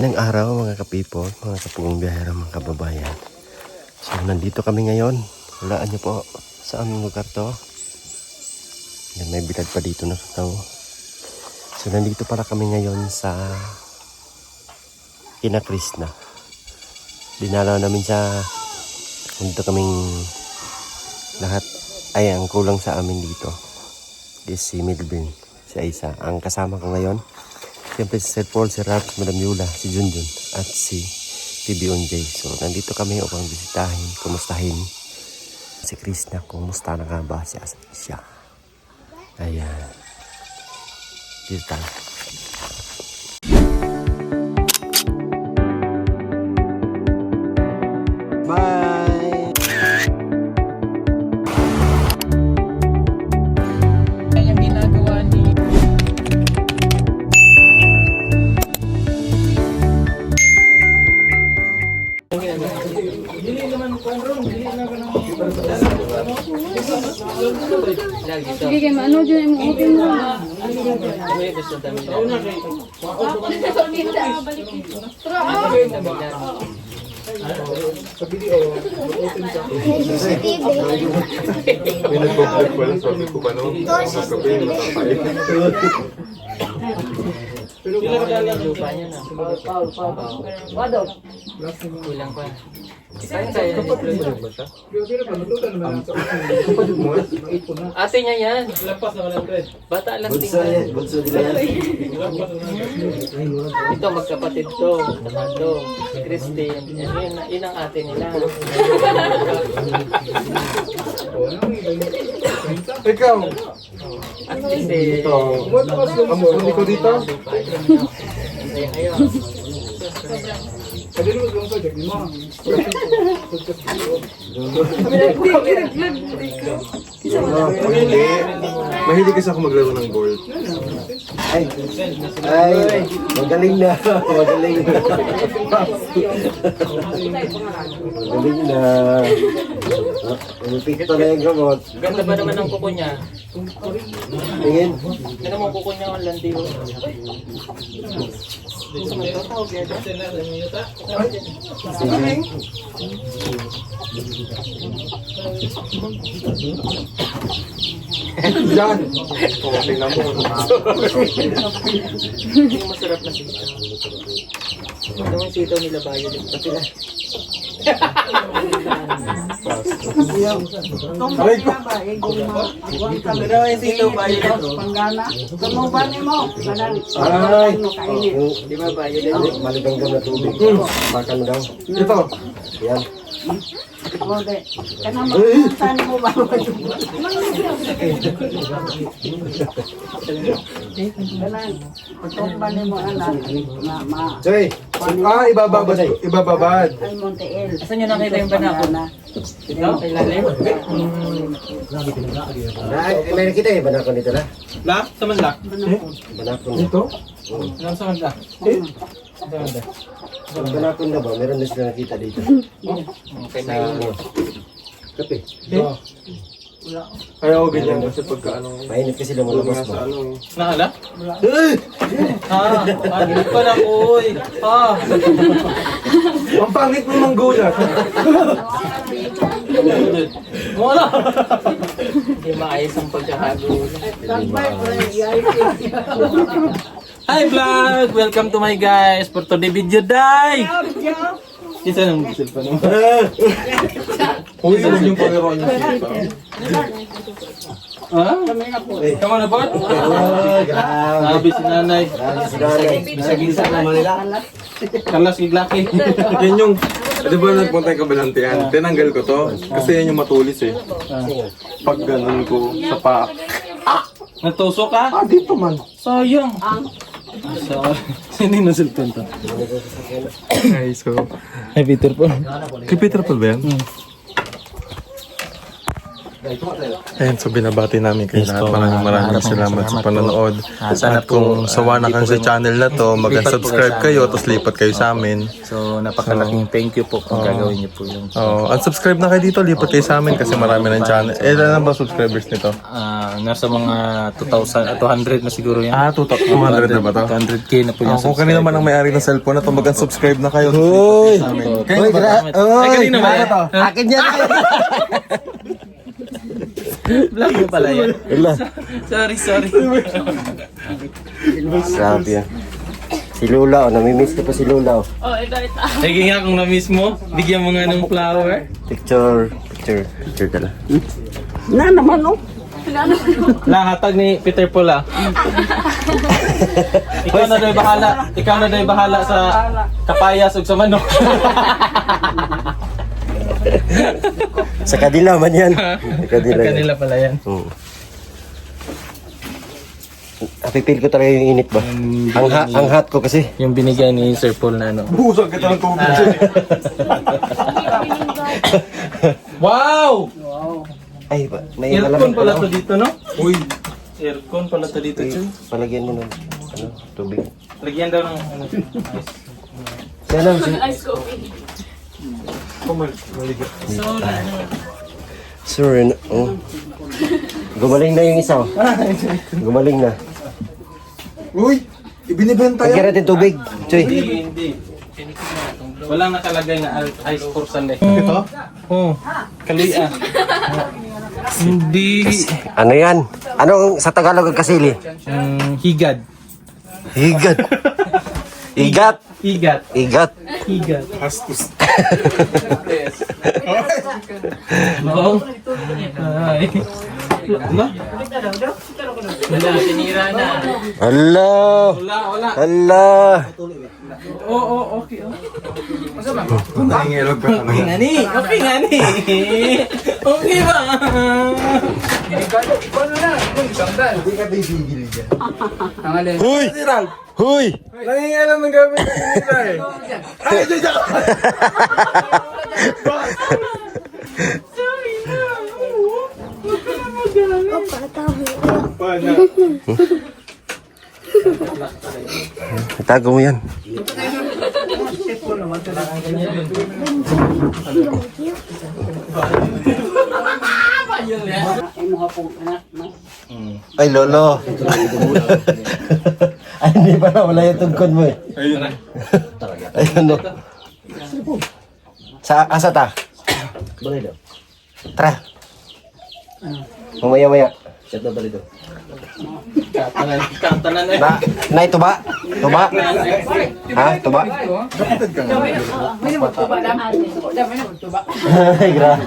Ng araw mga kapipol, mga kapugong biyahero, mga kababayan. So nandito kami ngayon. Hulaan niyo po sa aming lugar to. Yan, may bilad pa dito na tao. So nandito pala kami ngayon sa Kina Krishna. Dinalaw namin siya. Nandito kaming lahat. Ay, ang kulang sa amin dito is si Melvin, si Aisa. Ang kasama ko ngayon, siyempre si Sir Paul, si Raps, Madam Yula, si Junjun, at si PBONJ. So, nandito kami upang bisitahin, kumustahin si Krishna, kumusta na nga ba siya. Ayan. Dito tayo. Bye! Sige, kaya ano dyan yung open mo. Kulang pa. Ate niya yan. Bata lang tingnan. Ito magkapatid to. Tatlo. Si Christy. Yun ang ate nila. Ikaw, At least eh. hindi ko dito. Ayun. Hindi. Mahilig kasi ako maglaro ng gold. Ay, magaling na. Magaling na. Magaling na. Pipikto na yung gamot. Ganda ba naman ang kuko niya? Tingin. Ano mo kuko niya ang landi mo? Yan. Tingnan mo. Yung masarap na sitaw. Ito yung sitaw nila bayo din. Kasi lang. Aray ko. Pero yung sitaw bayo din. Ay! Di ba bayo din? Maligang na tubig. Makan mo daw. Ito. Yan. Joy! Ibababad. Ibababad. Saan nyo nakita yung banako? Ito? Kay lalim? May nakita eh, banakon dito na. La? Sa manla? Banakon. Ito? Anong sa manla? Banakon na ba? Meron na sila nakita dito. Okay, Sa ano? Kape. Ayaw ganyan kasi pagka ano. Mainit kasi lumulabas Sa ba? ano. Nakala? Hindi pa na uy. Ang pangit mo ng gulat. Wala. Hindi maayos ang pagkakagulo. Hi vlog! Welcome to my guys for today video day! Isa nang cellphone mo. Uy, yun yung pangiraw niya. Ha? Kamu na po? Sabi si nanay. Bisa-bisa naman nila. Kalas iglaki. Yan yung, di ba nagpunta yung kabalantian? Tinanggal ko to. Kasi yan yung matulis eh. Pag ganun ko sa paa. Nagtusok ka? Dito man. Sayang. Sino yung cellphone to? Okay, so. Ay, Peter po. Kay Peter Paul ba yan? Ayun, so binabati namin kayo Yes lahat. po, Maraming salamat sa po. panonood. Sana At kung sawa na kayo sa channel na to, mag-subscribe kayo, tapos lipat kayo sa amin. So, napakalaking thank you po kung gagawin niyo po yung Unsubscribe na kayo dito, lipat kayo sa amin kasi marami ng channel. Ilan na ba subscribers nito? nasa mga 200 na siguro yan. 200 na ba to? 200k na po yung Kung kanina naman ang may-ari ng cellphone na to, mag-unsubscribe na kayo. Hoy! Kayo ba? kanina ba yan? Akin yan! Vlog mo pala yan. Wala. Sorry. Sabi yan. Si Lola, namimiss ko pa si Lola. Sige nga kung na-miss mo, bigyan mo nga ng flower. Picture ka lang. Lahatag ni Peter Paul Ikaw na do'y bahala sa kapayas ug sa manok. Sa kadila man yan. Sa kadila yan. Kanila pala yan. Napipil ko talaga yung init ba? Ang hot ko kasi. Yung binigay ni Sir Paul na ano. Busog kita ng tubig. Wow! Ay, may Aircon malamig pala pala. to dito, no? Uy, Aircon pala to dito, Chuy. Palagyan mo ng tubig. Lagyan daw ng ano. Yan lang. Sir, gumaling na yung isa. Gumaling na. uy, ibinibenta Lagyan natin tubig. Choy. Hindi. Walang nakalagay na ice porsan eh. Ito? Oo. Kaluya. Hindi. Ano yan? Anong sa Tagalog ang kasili? Higad. Higat. Igat. Higat. Igat. Higat. Hastus. Oo. Ay. Ano? Wala, sinira na. Hala. Wala. Hala. Oo, okay. Nangingilog pa ka Okay nga ni. Okay ba? Huy! Huy! Nangingilam ng gamit nila eh. Ay, dyan! Itago mo yan. Ay, lolo. Ay, hindi pa na. Wala yung tungkod mo eh. Ayun na. Ay, ano? Asa ta? Tara. Mamaya-maya. Kantanan na. Na tuba? Tuba? Ha? Tuba? Ay, grabe.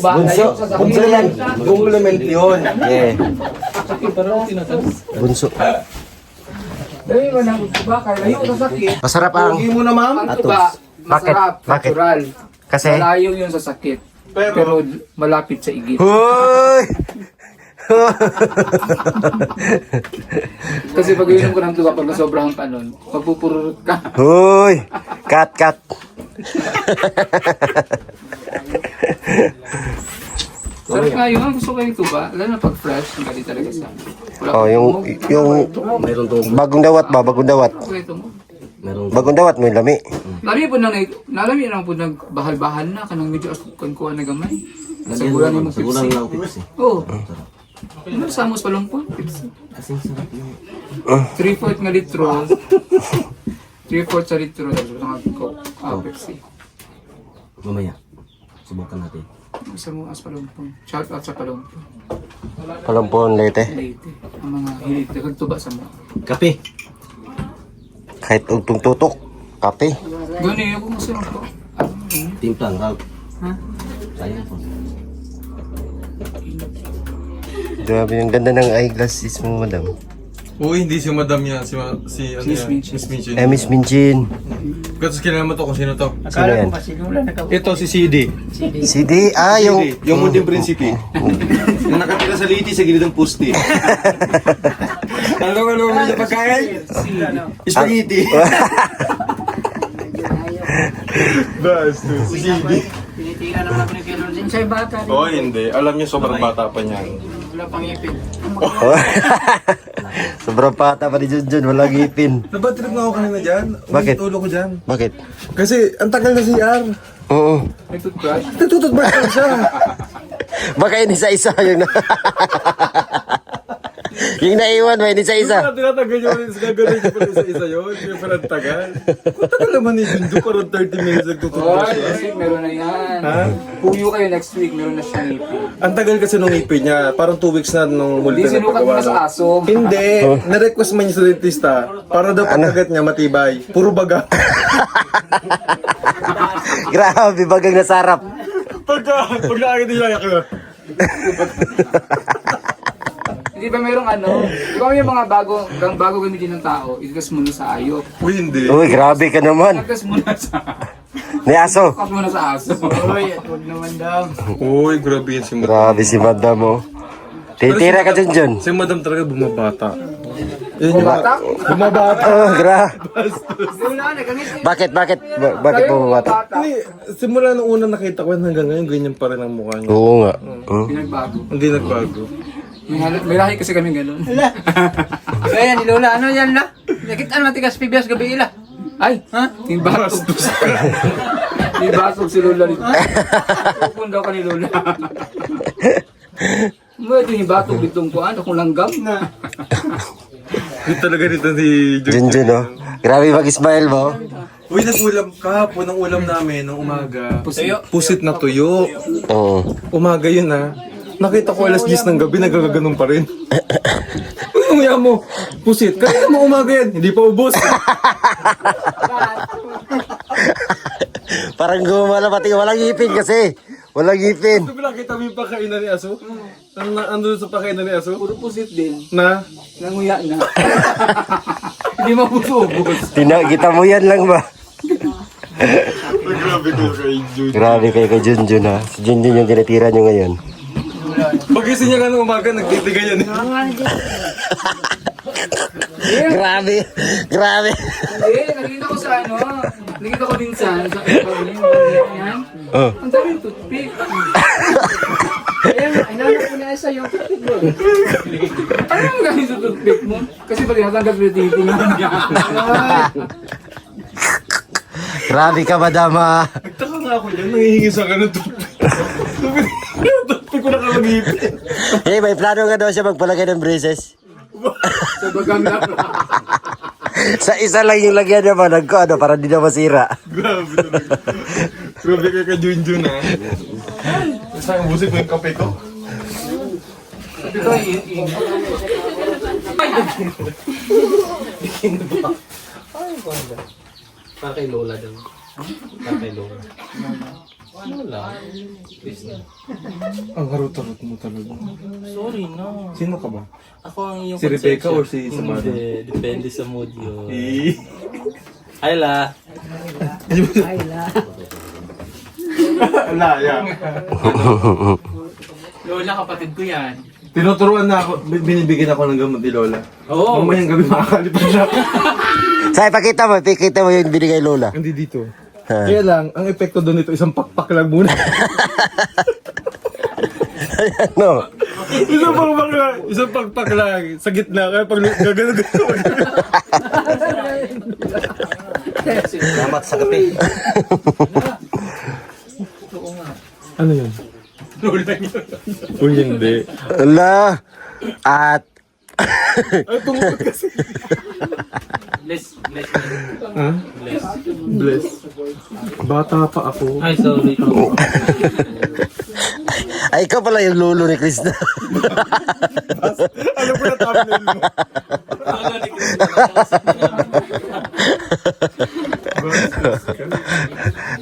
Bunso. Bunso yan. Compliment yun. Yeah. Bunso. Masarap ang Hindi mo na ma'am? atos. Bakit? Bakit? Natural. Kasi? Malayo yun sa sakit. Pero malapit sa igit. Hoy! Kasi pag inom ko ng tuba, pag nasobrahan ka nun, magpupurot ka. Hoy! Cut! Sarap nga yun. Gusto ko yung tuba. Lalo na pag fresh, ang galing talaga sa wala Oh, yung bagong dawat ba? Bagong dawat. Okay, ito mo. Bagong dawat mo yung lami. Lami po nang po nagbahal-bahal na kanang medyo asukan ko na gamay. Sa gulang yung pipsi. Oo. Ano sa amos palong po? Pipsi. 3/4 nga litro. 3/4 sa litro. Tapos Pepsi. Mamaya, subukan natin. Sa mga as palumpong. Shout out sa palumpong. Palampon, lete. Late. Ang mga hilig. Nagtuba sa mga. Kape! Kahit ugtong tutok. Kape. Gano'n ako masarap ko. Timplang, Ralph. Ha? Sayang po. Grabe yung ganda ng eyeglasses mo, madam. Uy, hindi si madam yan. Si ano Miss yan? Minchin. Miss Minchin. Miss Minchin. Kasi kilala mo to kung sino to. Sino yan? Ito si CD. CD. Ah, yung... Yung munting prinsipe. Yung nakatira sa liti sa gilid ng pusti. Ano mo sa pagkain? Spaghetti. Basta, si CD. Tingnan naman ako ni Kilo din sa'yo bata. Oo, hindi. Alam niyo, sobrang bata pa niyan. Wala pang ipin. Sobrang pata pa ni Junjun, walang ngipin. Nabatrip na ako kanina dyan. Bakit? Ulo ko dyan. Bakit? Kasi, ang tagal na CR. Oo. May toothbrush. Natututbrush lang siya. Baka yun isa-isa yung na... yung naiwan mo, yun isa-isa. Tinatagal niyo ulit. Gagawin niyo pala isa-isa yun. Kaya pala ang tagal. Kung tagal naman ni Junjo, parang 30 minutes nagtututbrush Oy, siya. next week meron na yan. Ha? Puyo kayo next week, meron na siyang ipin. Ang tagal kasi nung ipin niya. Parang 2 weeks na nung Hindi multi na sinukat mo na sa aso. Hindi. Na-request man niya sa dentista para daw pagkagat niya matibay. Puro baga. Grabe, bagang nasarap. Pag nakakita niya ako. Hindi ba merong ano? Di ba may mga bago gamitin ng tao, itas muna sa ayok. Uy, hindi. Uy, grabe ka naman. Itas muna sa... Ni aso. Itas muna sa aso. Uy, at huwag naman daw. Uy, grabe yan si Madam. Grabe si madam mo. Titira ka Junjun. Si Madam talaga bumabata. Yan yung Bumabata? Bumabata. Oh, Wala na, ganito. Bakit? Bakit po bata? Hindi, simula nung una nakita ko yan hanggang ngayon, ganyan pa rin ang mukha niya. Oo nga. Pinagbago. Hindi nagbago. May lahi kasi kami ganun. So yan, ni Lola, ano yan la? Nakita natin kasi pibiyas gabi ila. Ay, ha? Yung batog. Yung batog si Lola rin. Pupun daw ka ni Lola. Mo ito yung batog ditong kuan, kung langgam na. Hindi talaga nito si Junjun, no? Grabe mag-smile mo. Uy, nag-ulam kahapon. Ang ulam namin nung umaga. Pusit na tuyo. Oo. Umaga yun ha. Nakita ko alas 10 ng gabi, nagagano'n pa rin. Uy, umuya mo. Pusit. Kanina mo umaga yan. Hindi pa ubos. Parang gumala pati walang ngipin kasi. Walang ngipin. Ito nakita mo yung pakainan ni Aso? Ando sa pakainan ni Aso? Puro pusit din. Na? Nanguya na. Hindi mabusubos. Kita mo yan lang ba? Grabe ko kay Jude. Grabe kayo kay Junjun ha. Si Junjun yung tinitira nyo ngayon. Pagising niya ka ng umaga, nagtitigan yan. Grabe. Grabe. Hindi, nakita ko sa ano. Nakita ko din sa yan. Oh. Ang daming toothpick. Inanap ko na sa yung toothpick mo. Ano ang galing sa toothpick mo? Kasi pag natanggal mo titingnan niya. Grabe ka madama. Nagtaka nga ako dyan, nangihingi sa akin ng toothpick. Toothpick ko nakalagipin. Eh, may plano nga daw siya magpalagay ng braces. Sa bagang na. Sa isa lang yung lagyan naman, ano, para di na masira. Grabe talaga. Grabe ka kay Junjun ha. Saan busit mo yung kape ko? Sabi ko, Para kay Lola daw. Para kay Lola. Ang harot-harot mo talaga. Sorry, no. Sino ka ba? Ako ang iyong Si Rebecca or si Samara? Hindi, depende sa mood yun. Eh. Ayla. Laya. Lola, kapatid ko yan. Tinuturuan na ako, binibigyan ako ng gamot ni Lola. Oo. Mamayang gabi makakalipan siya. Say, pakita mo yung binigay Lola. Hindi dito. Ha. Kaya lang, ang epekto doon ito, isang pakpak lang muna. No. Isang pakpak lang, sa gitna. Kaya pag gagano. Salamat sa kape. Ano yun? Uy, hindi. Ala. At Ay, tungkol kasi. Bless. Ha? Bless. Bata pa ako. Ay, sorry. ay, ikaw pala yung lolo ni Krista. Ano po na thumbnail mo?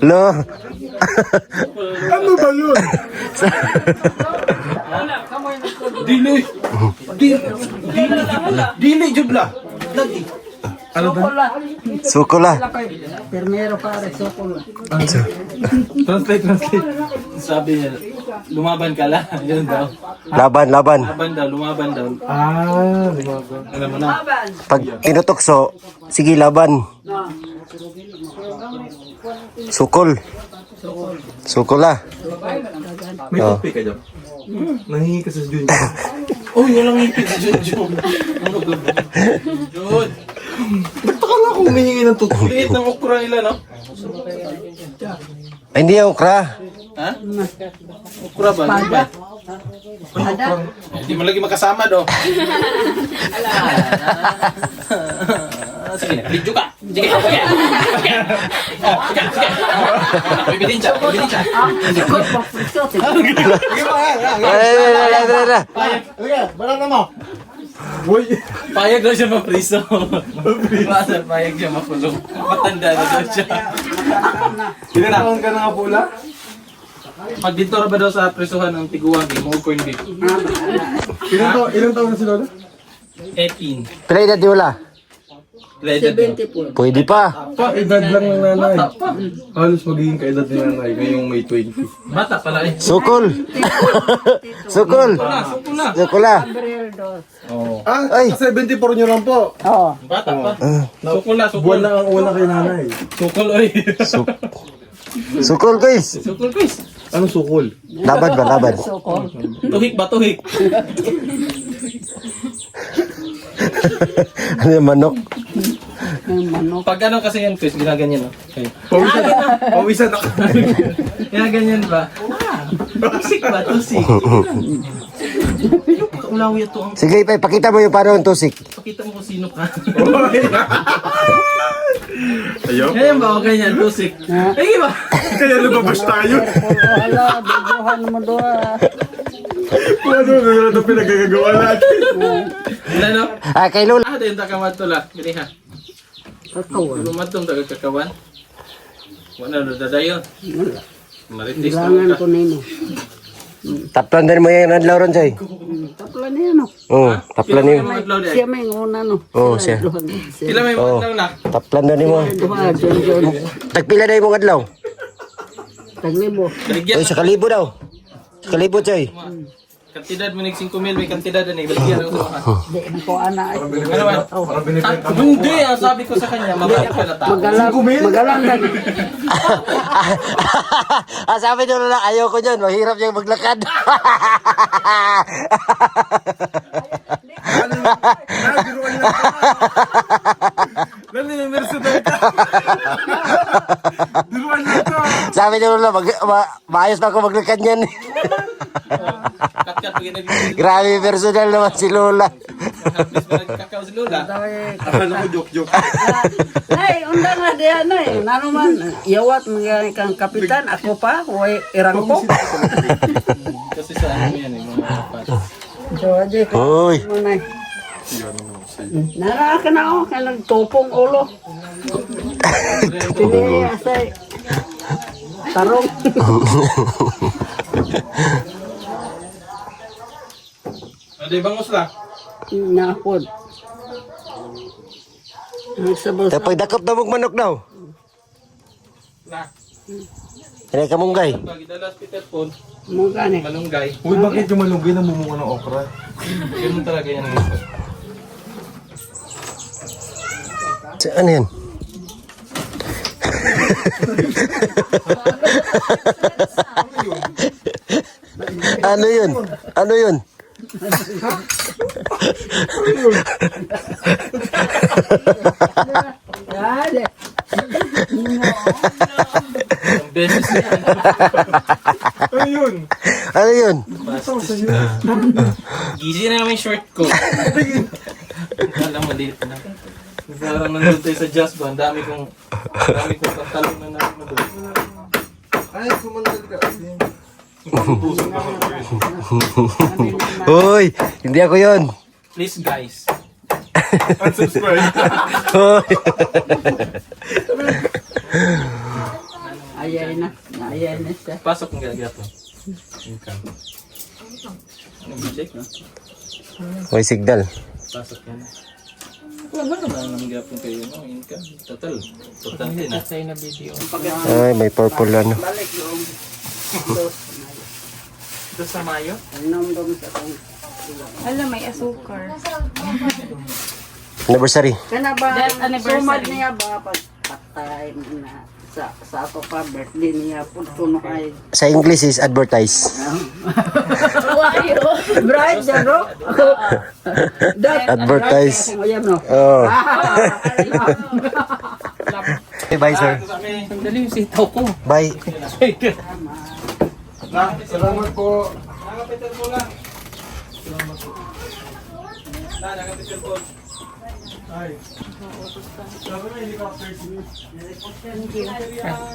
Lo. Ano ba yun? Dili, Jubla. Sukola. Translate. Sabi niya, lumaban ka lang. Yun daw. Laban. Lumaban daw. Ah, lumaban. Alam mo na. Pag tinutokso, sige laban. Sukol. Sukol ah. May Oh. toothpick ka dyan? Nangingi ka sa Jun. Oh, walang ngipin si Junjun. Jun, Nagtaka lang kung humihingi ng toothpick. liit ng okra nila, no? Ay, hindi yung okra. Ha? Okra ba? Di ba? Hindi mo lagi makasama, do. Sige na, video ka. Sige, sige. Sige. Sige. Bibilin siya. Boy, Payag daw siya mapriso. Masal, payag siya makulong. Matanda na daw siya. kinakaon ka na nga pula? Pag dito ba daw sa prisuhan ng tiguan, di mo corn beef. Ilang taon na si Lola? 18. Pila edad ni Wala? Leaded. Pwede pa. Pa, edad lang ng nanay. Halos magiging kaedad ni nanay ngayong May 20. Bata pala eh. Sukol. Sukol. Suko na. Sukol ah. Ah, Ay. 74 nyo lang po. Bata pa. Suko na, suko. Buwan na ang una kay nanay. Sukol oy. Sukol guys. Sukol quiz. Anong sukol? Laban ba? Laban. Tuhik ba tuhik? Ano yung manok? Pag ano kasi yan quiz, ginaganyan no. Okay. Pawisan ako. Ginaganyan ba? Tusik ba? Tusik. Ulawi ito ang Sige, pakita mo yung paano ang tusik. pakita mo kung sino ka. Ayaw. Ngayon ba o ganyan? Tusik. Ay, ba? Kaya lumabas tayo. Wala, biduhan mo doon. Kung ano na pinagagagawa natin. Wala no? Ah, kay Lola. Ah, dayon takamad to la. Gini ha. Kakawan. Lumadtong taga kakawan. Wala na dadayon. Maritis Kailangan ka. ko nino. Taplan din mo yung adlaw ron, Chay. Tapla niya, no? Oo, taplan Pila niyo. may adlaw Siya may nguna, no? Oo, siya. Pila may adlaw na? Taplan din mo. Duha, John. Tagpila na yung adlaw. Taglibo. Baligyan Ay, sa kalibo daw. Sa kalibo, Chay. kantidad mo nig 5,000 may kantidad na baligyan ako sa Di ko ana. Ano ba? Hindi, ang sabi ko sa kanya, mabait ka na tao. Magalang ka. Ah, sabi nyo lang, ayaw ko dyan. Mahirap yung maglakad. Sabi nyo lang, maayos pa ako maglakad yan. Kat-kat, pag nag-video. Grabe personal naman si Lola. Please, pag nagkakaw si Lola. Akala ko joke-joke. Ay, undang na diyan na eh. Nano man, iyawat mga kang kapitan, ako pa, way irang ko. Kasi sa ano yan eh, mga kapat. So, aje ka. Hoy. Manay. Nara ka na ako, kaya nagtupong ulo. Pili asay. Tarong. Ano yung bangus la? Napod. Nagsabos. Tapos dakop na mong manok daw. Na. Kaya ka munggay. Pag idalas Peter Paul, Mo gani. malunggay. Uy, bakit yung malunggay na mumunga ng okra? Ganun talaga yan ang ito. Ano yan? Ano yun? Ano yun? Dale. Ang beses yan. Ano yun? Ano yun? Gizi na naman yung short ko. Alam, maliit na. Parang nandun tayo sa jazz ba? Ang dami kong tatalong na namin na doon. Ay, sumandal ka. Hoy! Hindi ako yun. Please guys. Unsubscribe. Hoy! Ayay na. Ayay na siya. Pasok ng gagato. Income. Ano ba check no? Hoy, signal. Pasok yan. Wala naman ang gapon kayo no? Income. Total din na. Sa na video. Ay, may purple ano. Ito sa Mayo? Nandong sa kong. Alam, may asukar. Anniversary. Kana ba, That anniversary. sumad niya ba pag patay mo na sa ato pa birthday niya po kuno kay Sa English is advertise. Bright jaro. That Advertise. ayan no. Oh. Okay, bye sir. Sandali yung sitaw ko. Bye. Salamat po.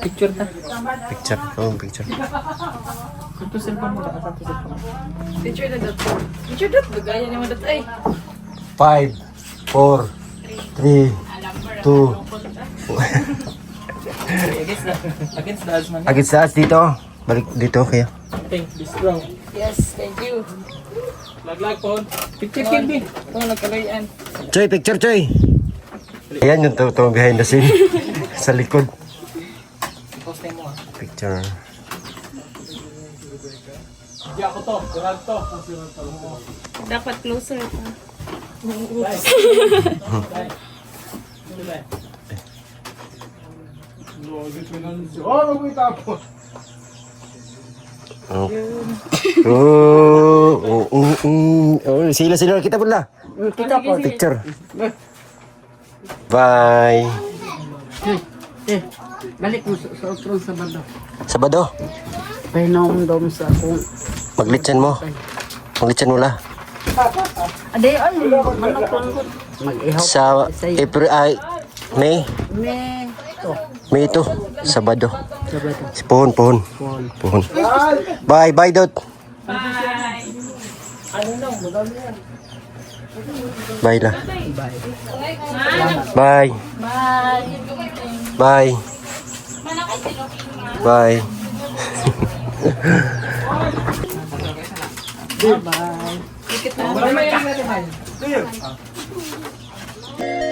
Picture ka. Picture. Oh, picture. Ito cellphone mo. Ito cellphone mo. Picture na dot. Picture dot. Gaya niya mo dot. Ay. 5, 4, 3, 2. Against the odds man. Agad sa dito. Balik dito kaya. Think, be strong. Yes, thank you. Lag po. Picture Kirby. Ito nagkalayan. Choy, picture Choy. Ayan yung to behind the scene. Sa likod. Posting mo. Picture. Hindi ako to. Durag to. Dapat closer pa. Oh. Sila kita pula. Kita po. Picture. Bye. Balik mo sa utron sa bando. Sabado. Painom dom sa kung Maglitsan mo. Maglitsan mo la. ade ay manok ko mag-ihaw Sa April ay May. me to May ito. Sabado. sabado. Pohon. Bye. Bye, Dot. Bye la. Bye. Bye. Bye. Bye.